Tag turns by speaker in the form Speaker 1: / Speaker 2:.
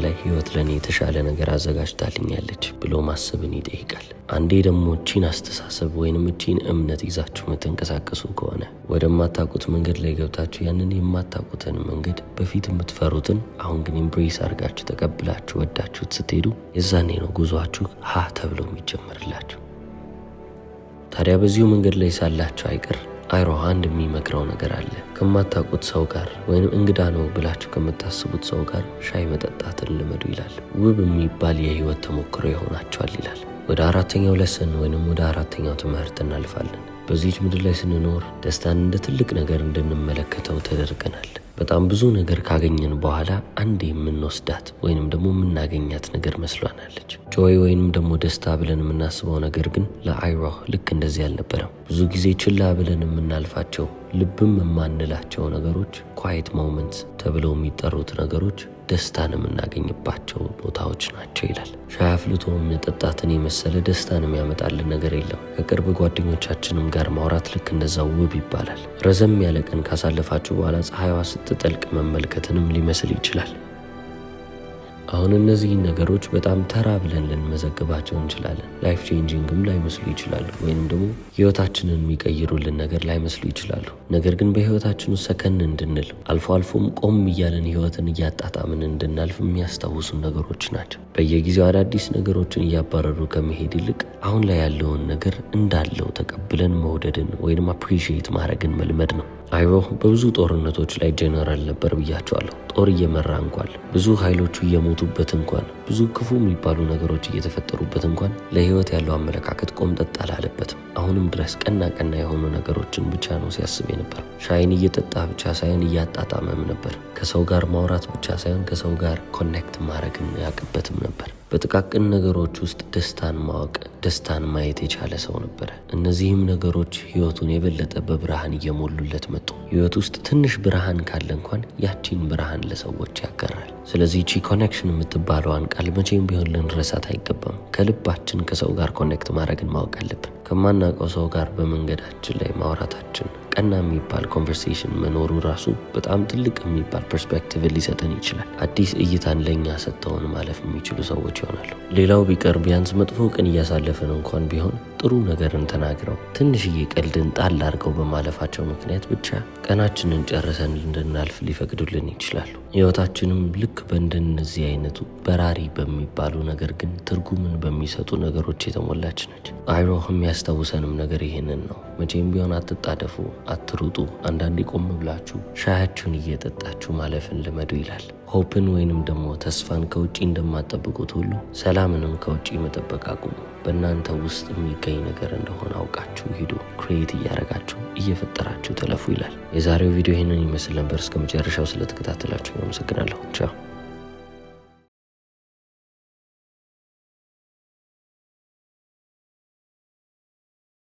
Speaker 1: ላይ ህይወት ለኔ የተሻለ ነገር አዘጋጅታልኛለች ብሎ ማሰብን ይጠይቃል። አንዴ ደግሞ እቺን አስተሳሰብ ወይንም እቺን እምነት ይዛችሁ የምትንቀሳቀሱ ከሆነ ወደማታውቁት መንገድ ላይ ገብታችሁ ያንን የማታውቁትን መንገድ በፊት የምትፈሩትን አሁን ግን ኢምብሬስ አድርጋችሁ ተቀብላችሁ ወዳችሁት ስትሄዱ የዛኔ ነው ጉዟችሁ ሀ ተብሎ የሚጀምርላችሁ። ታዲያ በዚሁ መንገድ ላይ ሳላችሁ አይቀር አይሮህ አንድ የሚመክረው ነገር አለ። ከማታውቁት ሰው ጋር ወይንም እንግዳ ነው ብላችሁ ከምታስቡት ሰው ጋር ሻይ መጠጣትን ልመዱ ይላል። ውብ የሚባል የህይወት ተሞክሮ ይሆናችኋል ይላል። ወደ አራተኛው ለሰን ወይንም ወደ አራተኛው ትምህርት እናልፋለን። በዚህች ምድር ላይ ስንኖር ደስታን እንደ ትልቅ ነገር እንድንመለከተው ተደርገናል። በጣም ብዙ ነገር ካገኘን በኋላ አንዴ የምንወስዳት ወይንም ደግሞ የምናገኛት ነገር መስሏናለች። ጆይ ወይንም ደግሞ ደስታ ብለን የምናስበው ነገር ግን ለአይሮህ ልክ እንደዚህ አልነበረም። ብዙ ጊዜ ችላ ብለን የምናልፋቸው ልብም የማንላቸው ነገሮች ኳይት ሞመንትስ ተብለው የሚጠሩት ነገሮች ደስታን የምናገኝባቸው ቦታዎች ናቸው ይላል። ሻይ አፍልቶ መጠጣትን የመሰለ ደስታን የሚያመጣልን ነገር የለም። ከቅርብ ጓደኞቻችንም ጋር ማውራት ልክ እንደዛው ውብ ይባላል። ረዘም ያለ ቀን ካሳለፋችሁ በኋላ ፀሐይዋ ስትጠልቅ መመልከትንም ሊመስል ይችላል። አሁን እነዚህ ነገሮች በጣም ተራ ብለን ልንመዘግባቸው እንችላለን። ላይፍ ቼንጂንግም ላይመስሉ ይችላሉ፣ ወይንም ደግሞ ህይወታችንን የሚቀይሩልን ነገር ላይመስሉ ይችላሉ። ነገር ግን በህይወታችን ውስጥ ሰከን እንድንል አልፎ አልፎም ቆም እያለን ህይወትን እያጣጣምን እንድናልፍ የሚያስታውሱን ነገሮች ናቸው። በየጊዜው አዳዲስ ነገሮችን እያባረሩ ከመሄድ ይልቅ አሁን ላይ ያለውን ነገር እንዳለው ተቀብለን መውደድን ወይንም አፕሪሺየት ማድረግን መልመድ ነው። አይሮህ በብዙ ጦርነቶች ላይ ጄነራል ነበር ብያቸዋለሁ። ጦር እየመራ እንኳን ብዙ ኃይሎቹ እየሞቱበት እንኳን ብዙ ክፉ የሚባሉ ነገሮች እየተፈጠሩበት እንኳን ለህይወት ያለው አመለካከት ቆምጠጥ አላለበትም። አሁንም ድረስ ቀና ቀና የሆኑ ነገሮችን ብቻ ነው ሲያስብ የነበር። ሻይን እየጠጣ ብቻ ሳይሆን እያጣጣመም ነበር። ከሰው ጋር ማውራት ብቻ ሳይሆን ከሰው ጋር ኮኔክት ማድረግን ያቅበትም ነበር። በጥቃቅን ነገሮች ውስጥ ደስታን ማወቅ፣ ደስታን ማየት የቻለ ሰው ነበረ። እነዚህም ነገሮች ህይወቱን የበለጠ በብርሃን እየሞሉለት መጡ። ህይወት ውስጥ ትንሽ ብርሃን ካለ እንኳን ያቺን ብርሃን ለሰዎች ያጋራል። ስለዚህ ቺ ኮኔክሽን የምትባለዋን ቃል መቼም ቢሆን ልንረሳት አይገባም። ከልባችን ከሰው ጋር ኮኔክት ማድረግን ማወቅ አለብን። ከማናውቀው ሰው ጋር በመንገዳችን ላይ ማውራታችን፣ ቀና የሚባል ኮንቨርሴሽን መኖሩ ራሱ በጣም ትልቅ የሚባል ፐርስፔክቲቭ ሊሰጠን ይችላል። አዲስ እይታን ለእኛ ሰጥተውን ማለፍ የሚችሉ ሰዎች ይሆናሉ። ሌላው ቢቀር ቢያንስ መጥፎ ቀን እያሳለፍን እንኳን ቢሆን ጥሩ ነገርን ተናግረው ትንሽዬ ቀልድን ጣል አድርገው በማለፋቸው ምክንያት ብቻ ቀናችንን ጨርሰን እንድናልፍ ሊፈቅዱልን ይችላሉ። ህይወታችንም ልክ በእንደነዚህ አይነቱ በራሪ በሚባሉ ነገር ግን ትርጉምን በሚሰጡ ነገሮች የተሞላች ነች። አይሮህ የሚያስታውሰንም ነገር ይሄንን ነው። መቼም ቢሆን አትጣደፉ፣ አትሩጡ። አንዳንዴ ቆም ብላችሁ ሻያችሁን እየጠጣችሁ ማለፍን ልመዱ ይላል። ሆፕን ወይንም ደግሞ ተስፋን ከውጪ እንደማጠብቁት ሁሉ ሰላምንም ከውጪ መጠበቅ አቁሙ። በእናንተ ውስጥ የሚገኝ ነገር እንደሆነ አውቃችሁ ሂዱ። ክሬት እያረጋችሁ እየፈጠራችሁ ተለፉ ይላል። የዛሬው ቪዲዮ ይህንን ይመስል ነበር። እስከ መጨረሻው ስለተከታተላችሁ አመሰግናለሁ። ቻው።